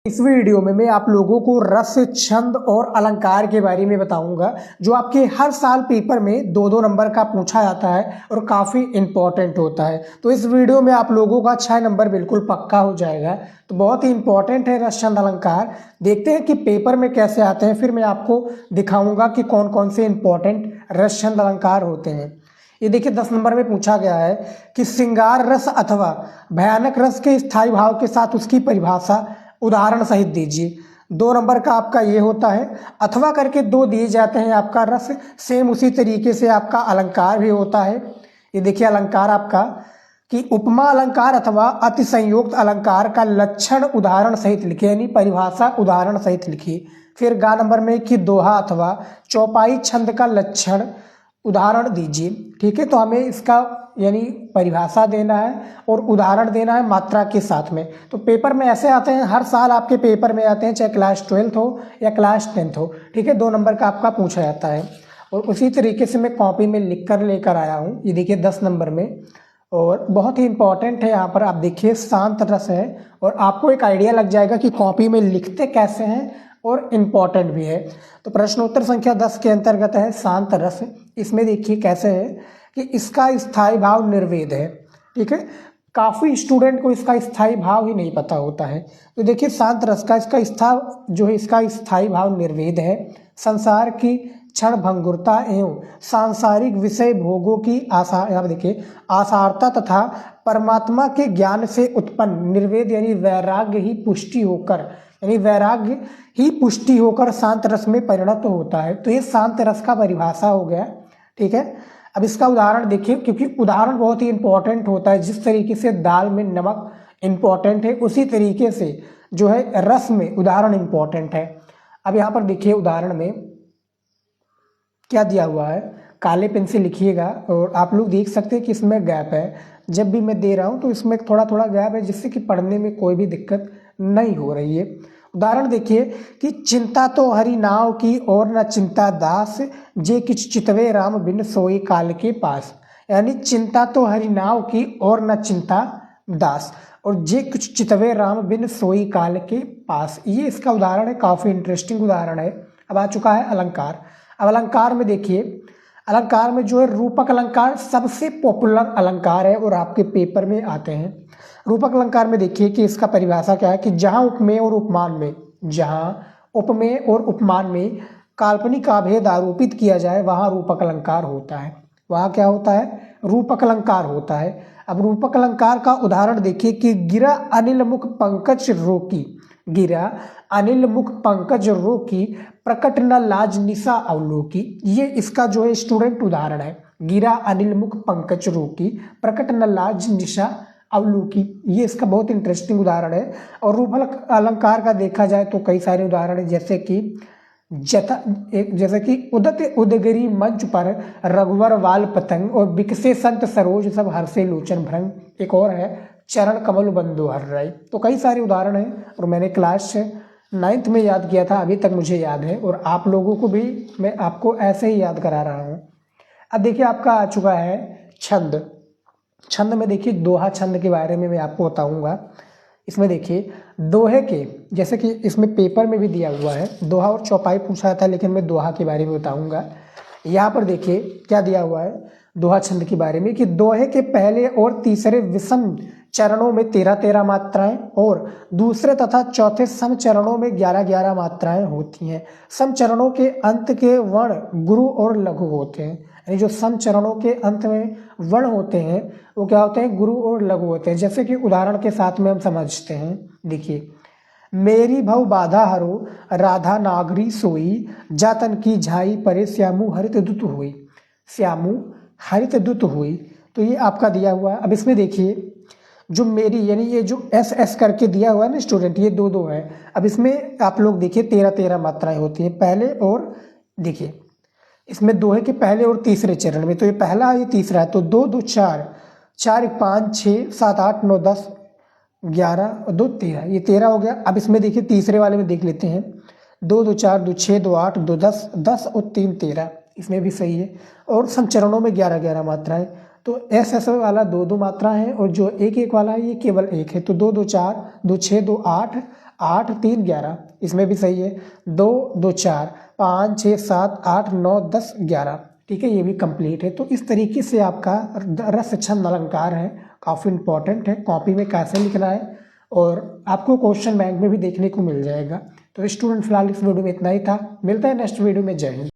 इस वीडियो में मैं आप लोगों को रस, छंद और अलंकार के बारे में बताऊंगा जो आपके हर साल पेपर में दो दो नंबर का पूछा जाता है और काफ़ी इम्पोर्टेंट होता है। तो इस वीडियो में आप लोगों का 6 नंबर बिल्कुल पक्का हो जाएगा। तो बहुत ही इम्पोर्टेंट है रस, छंद, अलंकार। देखते हैं कि पेपर में कैसे आते हैं, फिर मैं आपको दिखाऊंगा कि कौन कौन से इम्पोर्टेंट रस, छंद, अलंकार होते हैं। ये देखिए 10 नंबर में पूछा गया है कि श्रृंगार रस अथवा भयानक रस के स्थायी भाव के साथ उसकी परिभाषा उदाहरण सहित दीजिए। 2 नंबर का आपका ये होता है, अथवा करके 2 दिए जाते हैं आपका रस। सेम उसी तरीके से आपका अलंकार भी होता है। ये देखिए अलंकार आपका कि उपमा अलंकार अथवा अतिसंयुक्त अलंकार का लक्षण उदाहरण सहित लिखिए, यानी परिभाषा उदाहरण सहित लिखिए। फिर गा नंबर में कि दोहा अथवा चौपाई छंद का लक्षण उदाहरण दीजिए। ठीक है, तो हमें इसका यानी परिभाषा देना है और उदाहरण देना है मात्रा के साथ में। तो पेपर में ऐसे आते हैं, हर साल आपके पेपर में आते हैं, चाहे क्लास 12th हो या क्लास 10th हो। ठीक है, 2 नंबर का आपका पूछा जाता है और उसी तरीके से मैं कॉपी में लिख कर लेकर आया हूँ। ये देखिए 10 नंबर में, और बहुत ही इंपॉर्टेंट है। यहाँ पर आप देखिए शांत रस है और आपको एक आइडिया लग जाएगा कि कॉपी में लिखते कैसे हैं और इम्पॉर्टेंट भी है। तो प्रश्नोत्तर संख्या 10 के अंतर्गत है शांत रस। इसमें देखिए कैसे है कि इसका स्थायी भाव निर्वेद है। ठीक है, काफ़ी स्टूडेंट को इसका स्थायी भाव ही नहीं पता होता है। तो देखिए शांत रस का इसका स्थायी भाव निर्वेद है। संसार की क्षण भंगुरता एवं सांसारिक विषय भोगों की आशा, यहाँ देखिए आसारता तथा परमात्मा के ज्ञान से उत्पन्न निर्वेद यानी वैराग्य ही पुष्टि होकर शांत रस में परिणत होता है। तो ये शांत रस का परिभाषा हो गया। ठीक है, अब इसका उदाहरण देखिए, क्योंकि उदाहरण बहुत ही इंपॉर्टेंट होता है। जिस तरीके से दाल में नमक इंपॉर्टेंट है, उसी तरीके से जो है रस में उदाहरण इंपॉर्टेंट है। अब यहाँ पर देखिए उदाहरण में क्या दिया हुआ है, काले पेन से लिखिएगा और आप लोग देख सकते हैं कि इसमें गैप है। जब भी मैं दे रहा हूँ तो इसमें थोड़ा थोड़ा गैप है, जिससे कि पढ़ने में कोई भी दिक्कत नहीं हो रही है। उदाहरण देखिए कि चिंता तो हरि नाव की और न चिंता दास, जे किछ चितवे राम बिन सोई काल के पास। यानी चिंता तो हरि नाव की और न चिंता दास, और जे कुछ चितवे राम बिन सोई काल के पास। ये इसका उदाहरण है, काफ़ी इंटरेस्टिंग उदाहरण है। अब आ चुका है अलंकार। अब अलंकार में देखिए, अलंकार में जो है रूपक अलंकार सबसे पॉपुलर अलंकार है और आपके पेपर में आते हैं। रूपक अलंकार में देखिए कि इसका परिभाषा क्या है कि जहाँ उपमेय और उपमान में काल्पनिक आभेद आरोपित किया जाए वहाँ रूपक अलंकार होता है। वहाँ क्या होता है? रूपक अलंकार होता है। अब रूपक अलंकार का उदाहरण देखिए कि गिरा अनिल मुख पंकज रोकी प्रकट न लाज निशा अवलोकी। ये इसका जो है स्टूडेंट उदाहरण है। गिरा अनिल मुख पंकज रोकी प्रकट न लाज निशा अवलोकी, ये इसका बहुत इंटरेस्टिंग उदाहरण है। और रूपक अलंकार का देखा जाए तो कई सारे उदाहरण हैं, जैसे कि उदत उदगरी मंच पर रघुवर वाल पतंग और बिकसे संत सरोज सब हर्षे लोचन भ्रंग। एक और है चरण कमल बंधु हर राय। तो कई सारे उदाहरण हैं और मैंने क्लास 9th में याद किया था, अभी तक मुझे याद है और आप लोगों को भी मैं आपको ऐसे ही याद करा रहा हूँ। अब देखिए आपका आ चुका है छंद। छंद में देखिए दोहा छंद के बारे में मैं आपको बताऊंगा। इसमें देखिए दोहे के, जैसे कि इसमें पेपर में भी दिया हुआ है, दोहा और चौपाई पूछा था, लेकिन मैं दोहा के बारे में बताऊंगा। यहाँ पर देखिए क्या दिया हुआ है दोहा छंद के बारे में कि दोहे के पहले और तीसरे विषम चरणों में 13-13 मात्राएं और दूसरे तथा चौथे सम चरणों में 11-11 मात्राएं होती हैं। सम चरणों के अंत के वर्ण गुरु और लघु होते हैं। यानी जो सम चरणों के अंत में वर्ण होते हैं वो क्या होते हैं? गुरु और लघु होते हैं। जैसे कि उदाहरण के साथ में हम समझते हैं। देखिए, मेरी भव बाधा हरो राधा नागरी सोई, जातन की झाई परे श्यामू हरित दुत हुई। श्यामू हरित दुत हुई, तो ये आपका दिया हुआ है। अब इसमें देखिए जो मेरी यानी ये जो एस करके दिया हुआ है ना स्टूडेंट, ये 2-2 है। अब इसमें आप लोग देखिए 13-13 मात्राएं होती हैं पहले, और देखिए इसमें दोहे के पहले और तीसरे चरण में, तो ये पहला है ये तीसरा है। तो 2-2 4, 4 1 5 6 7 8 9 10 11 और 2 13, ये 13 हो गया। अब इसमें देखिए तीसरे वाले में देख लेते हैं। 2-2 4 2 6 2 8 2 10 10 और 3 13, इसमें भी सही है। और सम चरणों में 11-11 मात्राएं। तो एस वाला 2-2 मात्रा है और जो 1-1 वाला है ये केवल 1 है। तो 2-2 4 2 6 2 8 8 3 11, इसमें भी सही है। 2 2 4, 5 6 7 8 9 10 11, ठीक है, ये भी कंप्लीट है। तो इस तरीके से आपका रस छंद अलंकार है, काफ़ी इंपॉर्टेंट है। कॉपी में कैसे लिखना है और आपको क्वेश्चन बैंक में भी देखने को मिल जाएगा। तो स्टूडेंट फिलहाल इस वीडियो में इतना ही था, मिलता है नेक्स्ट वीडियो में। जय हिंद।